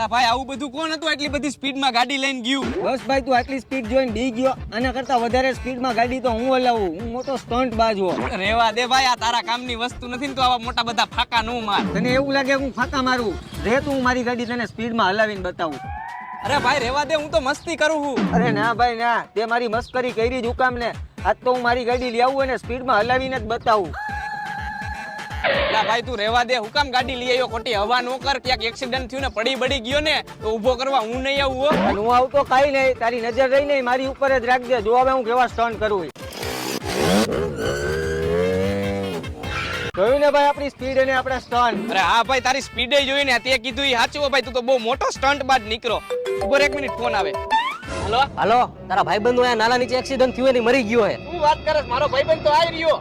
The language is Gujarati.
અલા ભાઈ આવું બધું કોણ હતું આટલી બધી સ્પીડમાં ગાડી લઈને ગયું? બસ ભાઈ તું આટલી સ્પીડ જોઈને બી ગયો. આના કરતા વધારે સ્પીડમાં ગાડી તો હું હલાવું. હું મોટો સ્ટન્ટ બાજ હો. રેવા દે ભાઈ, આ તારા કામની વસ્તુ નથી ને તો આવા મોટા બધા ફાકા નો માર. તને એવું લાગે હું ફાકા મારું? રે તું મારી ગાડી તને સ્પીડમાં હલાવીને બતાવું. અરે ભાઈ રેવા દે, હું તો મસ્તી કરું છું. અરે ના ભાઈ ના, તે મારી મસ્કરી કરી જ હુકામ ને. આજ તો હું મારી ગાડી લઈ આવું અને સ્પીડમાં હલાવીને જ બતાવું. અલા ભાઈ તું રેવા દે, હું કામ ગાડી લઈ આવ્યો? ખોટી હવા નો કર, ક્યાંક એક્સિડન્ટ થયું ને પડી બડી ગયો ને તો ઊભો કરવા હું નહીં આવું હો. અને હું આવતો કાઈ નહીં, તારી નજર રહી નહીં મારી ઉપર જ રાખજે. જો હવે હું કેવા સ્ટન્ટ કરું. જોયું ને ભાઈ આપણી સ્પીડ અને આપણા સ્ટન્ટ. અરે હા ભાઈ, તારી સ્પીડે જોઈને તે કીધું ઈ સાચું હો ભાઈ, તું તો બહુ મોટો સ્ટન્ટ બાદ નીકળો. ઉભો એક મિનિટ, ફોન આવે. હેલો હાલો, તારા ભાઈબંધો અહીંયા નાલા નીચે એક્સિડન્ટ થયું ને મરી ગયો હે. શું વાત કરે? મારો ભાઈબંધ તો આવી રહ્યો.